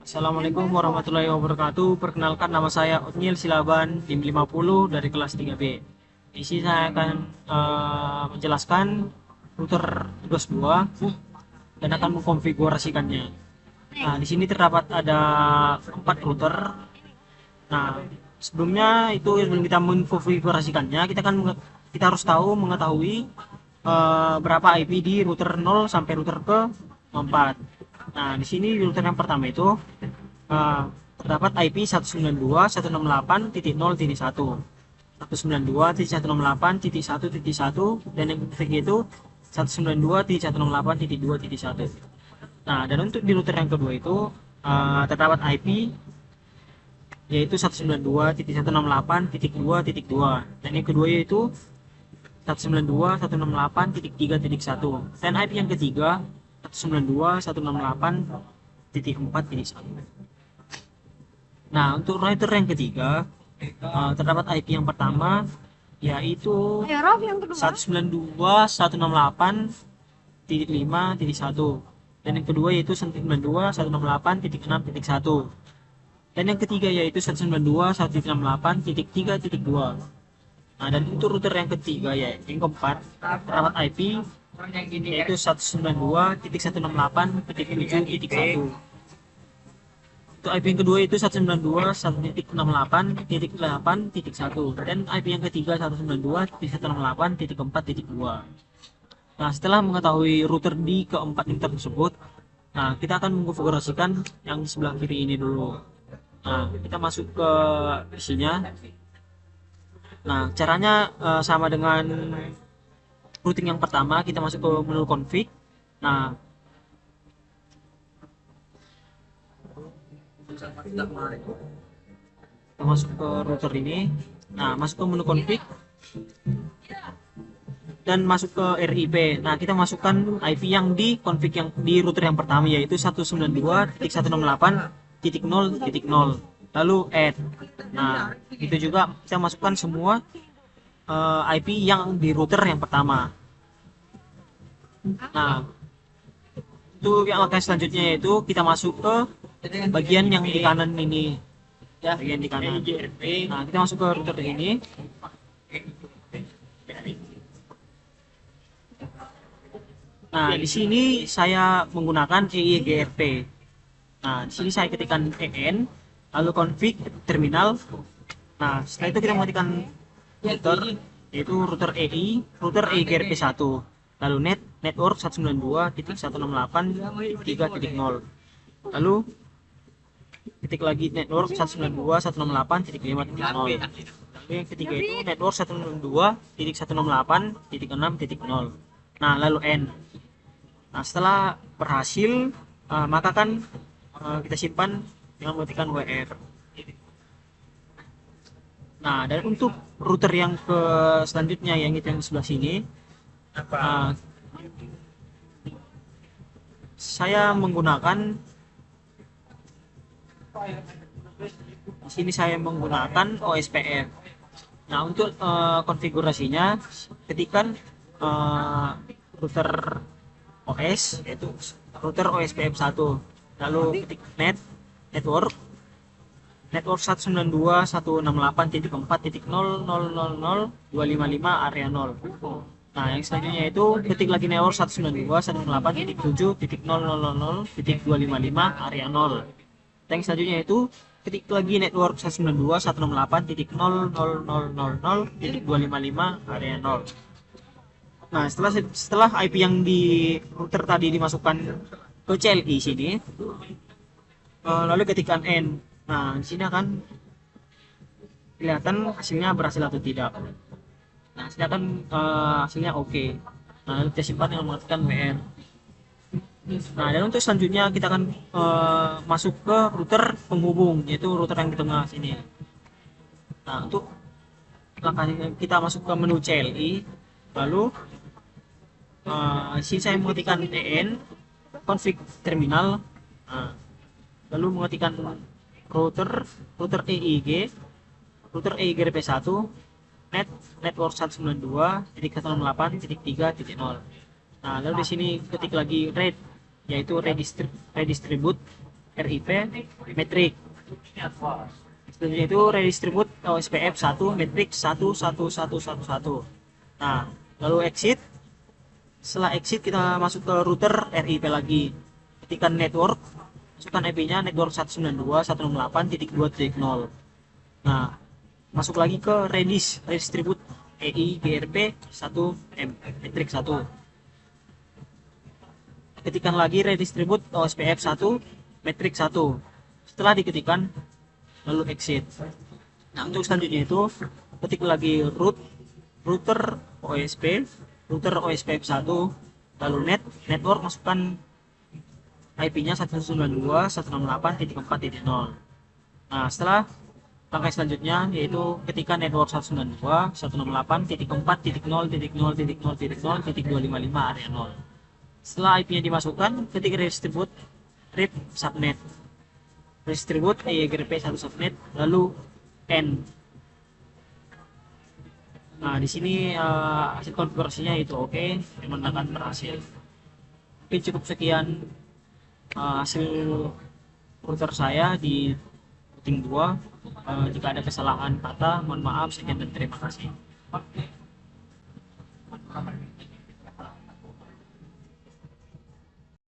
Assalamualaikum warahmatullahi wabarakatuh. Perkenalkan, nama saya Otniel Silaban, tim 50 dari kelas 3B. Di sini saya akan menjelaskan router 2 dan akan mengkonfigurasikannya. Nah, di sini terdapat ada 4 router. Nah, sebelum kita mengkonfigurasikannya, kita harus mengetahui berapa IP di router 0 sampai router ke 4. Nah, di sini di router yang pertama itu terdapat IP 192.168.0.1, 192.168.1.1, dan yang ketiga itu 192.168.2.1. Nah, dan untuk di router yang kedua itu terdapat IP yaitu 192.168.2.2, dan yang kedua yaitu 192.168.3.1, dan IP yang ketiga 192.168.4.1. Nah, untuk router yang ketiga terdapat IP yang pertama yaitu 192.168.5.1, dan yang kedua yaitu 192.168.6.1, dan yang ketiga yaitu 192.168.3.2. Nah, dan untuk router yang ketiga yang keempat terdapat IP yaitu 192.168.7.1. Untuk IP yang kedua itu 192.168.8.1, dan IP yang ketiga 192.168.4.2. Nah, setelah mengetahui router di keempat ini tersebut, nah kita akan mengkonfigurasikan yang sebelah kiri ini dulu. Nah, kita masuk ke isinya. Nah, caranya sama dengan routing yang pertama. Kita masuk ke menu config. Nah, kita masuk ke router ini. Nah, masuk ke menu config dan masuk ke RIP. Nah, kita masukkan IP yang di config yang di router yang pertama yaitu 192.168.0.0, lalu add. Nah, itu juga kita masukkan semua IP yang di router yang pertama. Nah, itu yang akan selanjutnya yaitu kita masuk ke bagian yang di kanan ini, ya, bagian di kanan. Nah, kita masuk ke router ini. Nah, di sini saya menggunakan EIGRP. Nah, di sini saya ketikkan EN, lalu config terminal. Nah, setelah itu kita mengetikkan router, yaitu router router EIGRP 1, lalu network 192.168.3.0, lalu ketik lagi network 192.168.5.0, lalu yang ketiga itu network 192.168.6.0. Nah, lalu N. Nah, setelah berhasil maka kan kita simpan dengan mengetikkan WR. Nah, dan untuk router yang ke selanjutnya yang itu yang sebelah sini, saya menggunakan di sini saya menggunakan OSPF. Nah, untuk konfigurasinya ketikkan router OS yaitu router OSPF 1, lalu ketik network 192.168.4.000.255 area 0. Nah, yang selanjutnya itu ketik lagi network 192.168.7.000.255 area 0. Yang selanjutnya itu ketik lagi network 192.168.000.255 area 0. Nah, setelah IP yang di router tadi dimasukkan ke CLI sini, lalu ketikkan N. Nah, di sini akan kelihatan hasilnya berhasil atau tidak. Nah, sedangkan hasilnya oke. Nah, lalu kita simpan dengan mengetikkan WR. Nah, dan untuk selanjutnya kita akan masuk ke router penghubung, yaitu router yang di tengah sini. Nah, untuk langkahnya kita masuk ke menu CLI, lalu sini saya mengetikkan EN config terminal, lalu mengetikkan router router EIGRP 1 network 192.168.3.0. Nah, lalu di sini ketik lagi read, yaitu redistribute RIP metrik. Selanjutnya itu redistribute OSPF 1 metrik 11111. Nah, lalu exit. Setelah exit kita masuk ke router RIP lagi. Ketikkan network, masukkan IP-nya network 192.168.2.0. Nah, masuk lagi ke redistribute EI GRP 1M metrik 1. Ketikkan lagi redistribute OSPF 1 metrik 1. Setelah diketikkan lalu exit. Nah, untuk selanjutnya itu ketik lagi router OSPF 1 lalu network, masukkan IP-nya 192.168.4.0. Nah, setelah langkah selanjutnya yaitu ketika network 192.168.0.0.0.0.0.255 area 0. Setelah IP-nya dimasukkan, ketik redistribute RIP subnet, redistribute EIGRP 1 subnet, lalu N. Nah, di sini hasil konfigurasinya itu oke, akan berhasil. Mungkin cukup sekian hasil router saya di routing 2. Jika ada kesalahan kata, mohon maaf. Sekian dan terima kasih.